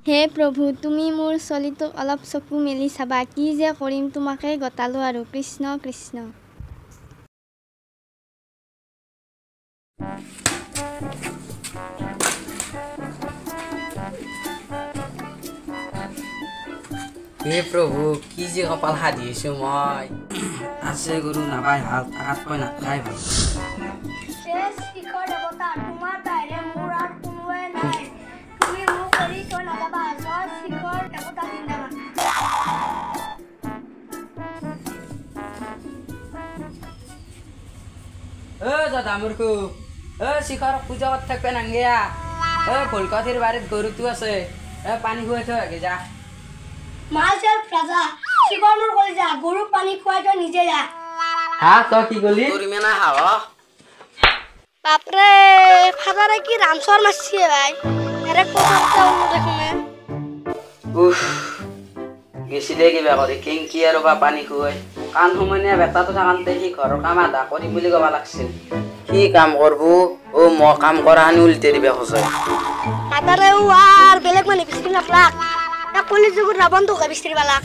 হে প্ৰভু তুমি মোৰ চলিটোক অলপ চকু মেলি চাবা কি যে কৰিম তোমাকে গতালো আৰু কৃষ্ণ কৃষ্ণ হে প্ৰভু কি যে কপাল সাধিছো মই আছে গুৰু নাপাই ভাল তাত কই নাখাই ভাল শিখৰ দেৱতা তোমাৰ বাহিৰে মোৰ আৰু কোনোৱে নাই তুমি মোক কৰি থৈ নাযাবা জয় শিখৰ দেৱতা জিন্দাবাদ দাদা মূৰ্খু শিখৰ পূজা কৰি থাকবে নাংগিয়া কলকাতিৰ বাৰীত গৰুটো আছে পানী খুৱাই থৈ আগে যা মালচেল ৰাজা শিখৰ মোৰ কলি যা গৰুক পানী খুৱাই থৈ নিজে যা হা তই কি গলি তোৰ ইমানে হাৱ বাপৰে ফাদাৰে কি ৰামচৰ মাৰছে ভাই এৰে কথা দেখোনে উফ গেছিলে কিবা কৰি কেংকি আৰু বা পানী খুৱাই কাণ সমনীয়া বেটাটো থাকান্তে সি ঘৰৰ কাম আধা কৰিম বুলি ক'বা লাগছিল কি কাম কৰব মই কাম কৰা আনি উল্টে দিবে সঁচাই ফাদাৰে আৰ বেলেগ মানে বিচৰি নাখলাক কলি যুগত ৰাৱণটোকে বিচৰি পালাক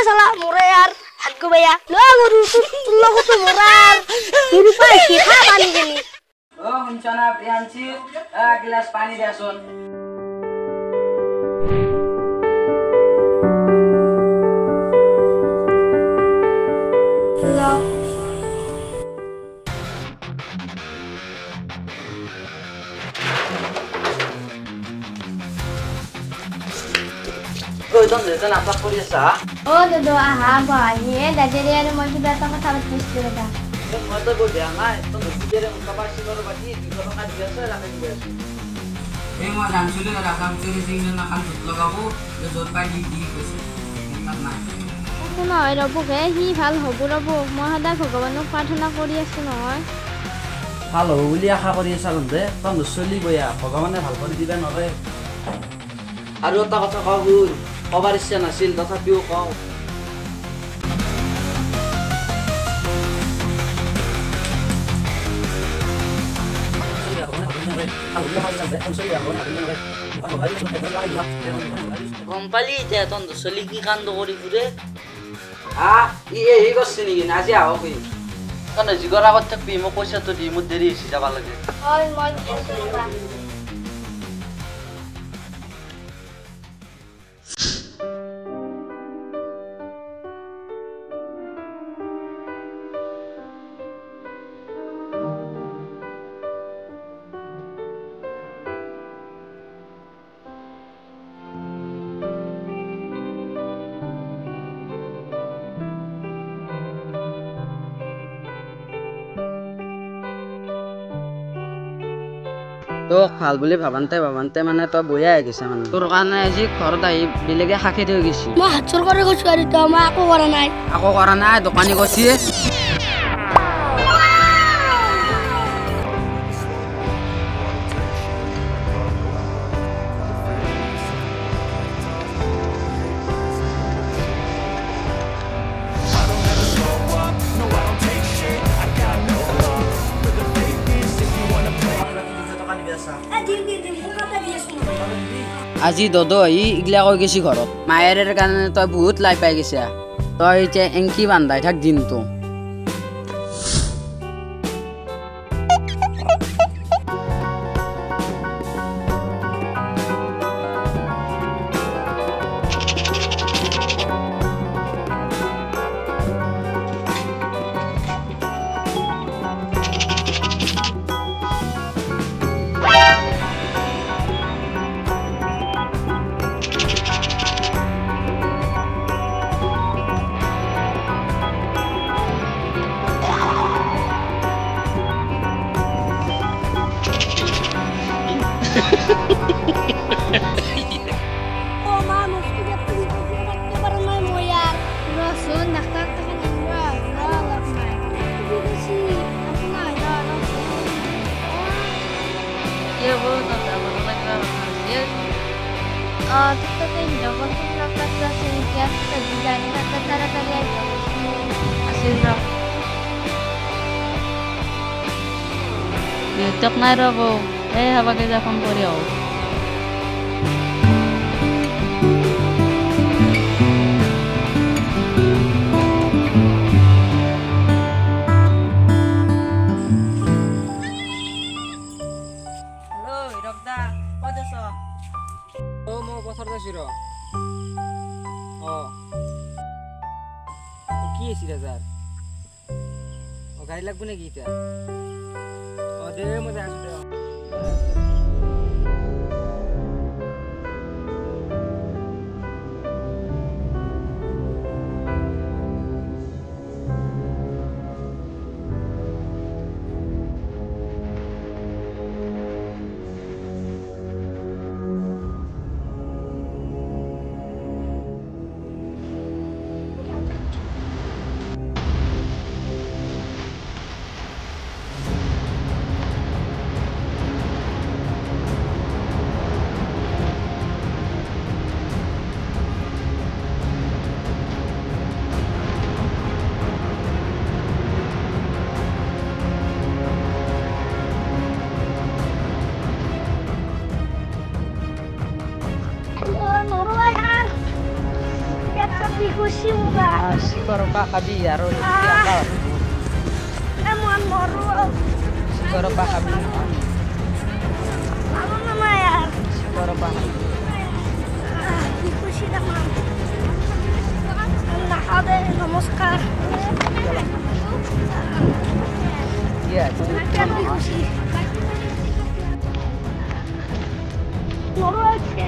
চালা মোৰে আৰ ভাগ্য বেয়া ল গৰু তোৰ লগতো মোৰাৰ গৰু পাই খা পানী গেলি শুনছনা প্ৰিয়াঞ্চি গিলাস পানী দেচোন নাটক কৰি আছা দাদা আহা বহিয়ে দাদাৰে আৰু মই কিবা এটা কথা পাতিছিলো দাদা মইতো বৰ বেয়া নাই তই দুখীয়াৰে মুখাবা চিলৰ বাকী 200 টকা দি আছে ৰাখি দি আছো মই জানছিলো ৰাজামচুৰি সিংহে নাখান ধুত লগাব য'ত পাই দি কৈছে তাত নাই একো নহয় ৰ'বহে সি ভাল হ'ব ৰ'ব মই সদায় ভগৱানক প্ৰাৰ্থনা কৰি আছো নহয় ভাল হ'ব বুলি আশা কৰি আছা তহঁতে তই নচলিবই ভগৱানে ভাল কৰি দিবা নৰে আৰু এটা কথা কওঁ শুন কবাৰ ইচ্ছা নাছিল তথাপিও কওঁ গম পালি এতিয়া তহঁতৰ চলি কি কাণ্ড কৰি ফুৰে এই কৰছে নেকি নাজি আহক তহঁতে যিগৰ আগত থাকবি মই পইচাটো দি মোৰ দেৰি হৈছে যাব লাগে তোক ভাল বুলি ভাবান্তে মানে তই বয়া হৈ গৈছে মানে তোৰ কাৰণে আজি ঘৰত আহি বেলেগে শাখি থৈ গৈছে মই হাতচৰ কৰি কৈছো আৰু মই একো কৰা নাই দোকানী কৈছে আজি দদ আহি ইগলা কৈ গেছি ঘৰত মায়েৰৰ কাৰণে তই বহুত লাই পাই গৈছা তই এতিয়া এংকি বান্ধাই থাক দিনটো নাই ৰ'ব এই হাবাকে যা ফোন করি আও হ্যালো হিরকদা কত আছ ও মো বছর যাইছি র ও কি এসি রাজার ও গাড়ি লাগবে নাকি এটা ও দেবের মধ্যে আসবে নরো यार একটা খুশি মুগা শিকর পাখাবি আর এমন নরো শিকর পাখাবি ভালো না यार শিকর পাখাবি কি খুশি দেখলাম না খাবে নমস্কার কি আছে কি খুশি নরো আছে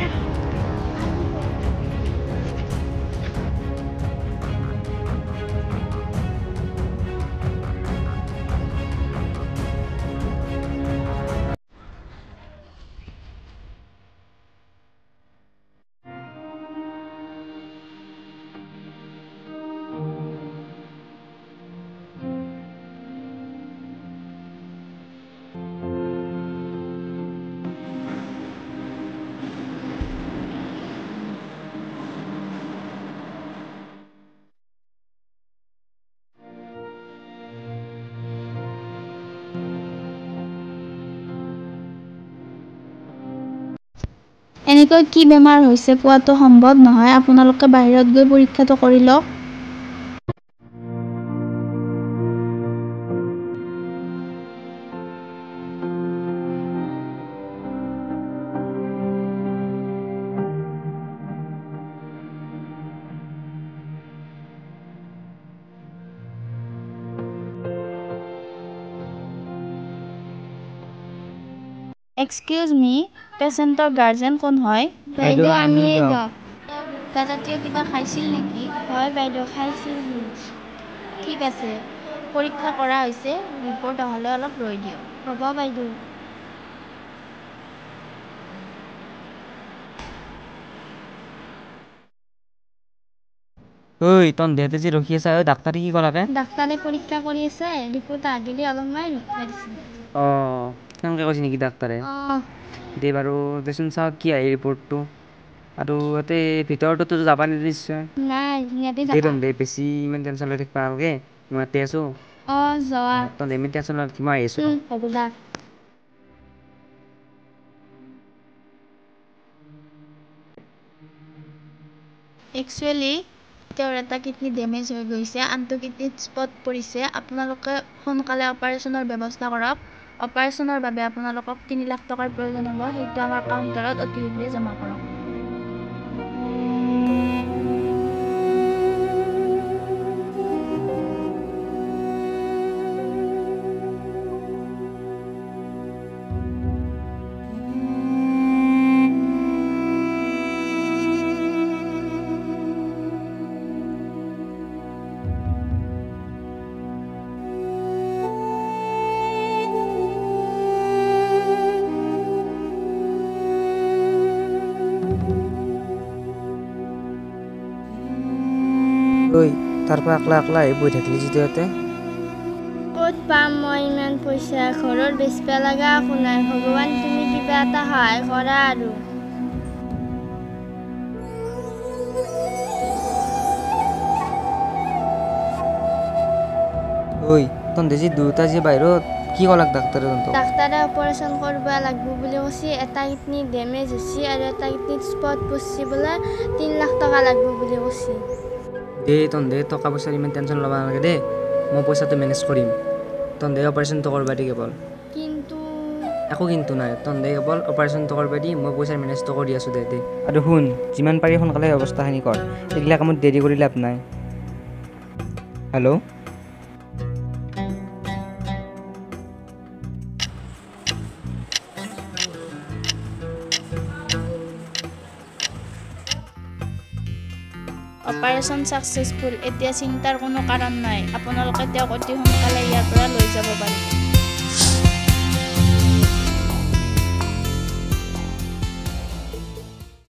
এনেকৈ কি বেমাৰ হৈছে কোৱাটো সম্ভৱ নহয় আপোনালোকে বাহিৰত গৈ পৰীক্ষাটো কৰি লওক এক্সকিউজ মি পেচেণ্টৰ গাৰ্জেন কোন হয় বাইদেউ আমিয়ে যাওঁ দাদাটিয়ে কিবা খাইছিল নেকি হয় বাইদেউ খাইছিল ঠিক আছে পৰীক্ষা কৰা হৈছে ৰিপৰ্ট অহালৈ অলপ ৰৈ দিয়ক হ'ব বাইদেউ ঐ তন দেহতে যে ৰখি আছে ডাক্তাৰে কি ক'লাকে ডাক্তাৰে পৰীক্ষা কৰি আছে ৰিপৰ্ট আহিলে অলপমান মেডিচিন অঁ সেনেকৈ কৈছে নেকি ডাক্তাৰে অঁ দে বাৰু দেচোন চাওঁ কি আহে ৰিপৰ্টটো আৰু ইয়াতে ভিতৰততো যাবা নিদিয়ে নিশ্চয় নাই ইয়াতে দে তন দে বেছি ইমান টেনশ্যন লৈ থাকিব নালাগে মই ইয়াতে আছোঁ অঁ যোৱা তন ইমান টেনশ্যন লৈ মই আহি আছোঁ হ'ব দা একচুৱেলি তেওঁৰ এটা কিডনী ডেমেজ হৈ গৈছে আনটো কিডনীত স্পট পৰিছে আপোনালোকে সোনকালে অপাৰেশ্যনৰ ব্যৱস্থা কৰক অপাৰেশ্যনৰ বাবে আপোনালোকক 3 লাখ টকাৰ প্ৰয়োজন হ'ব সেইটো আমাৰ কাউণ্টাৰত অতি শীঘ্ৰে জমা কৰক ঐ তাৰপৰা একলা একলা আহি বহি থাকিলি যিটো ইয়াতে ক'ত পাম মই ইমান পইচা ঘৰৰ বেচিব লগা একো নাই ভগৱান তুমি কিবা এটা সহায় কৰা আৰু ঐ তহঁতে যে দুয়োটা যে বাহিৰত কি ক'লাক ডাক্তৰে তহঁতক ডাক্তাৰে অপাৰেশ্যন কৰিব লাগিব বুলি কৈছে এটা কিডনি ডেমেজ হৈছে আৰু এটা কিডনিত স্পট পৰছি বোলে 3 লাখ টকা লাগিব বুলি কৈছে তহঁতে টকা পইচাৰ ইমান টেনশ্যন ল'ব নালাগে দে মই পইচাটো মেনেজ কৰিম তহঁতে অপাৰেশ্যনটো কৰবা দি কেৱল কিন্তু একো কিন্তু নাই তহঁতে কেৱল অপাৰেশ্যনটো কৰবা দি মই পইচাৰ মেনেজটো কৰি আছোঁ দে আৰু শুন যিমান পাৰি সোনকালে ব্যৱস্থাখিনি কৰ এইগিলা কামত দেৰি কৰি লাভ নাই হেল্ল' অপাৰেশ্যন সাকসেসফুল এতিয়া চিন্তাৰ কোনো কাৰণ নাই আপোনালোকে তেওঁক অতি সোনকালে ইয়াৰ পৰা লৈ যাব পাৰে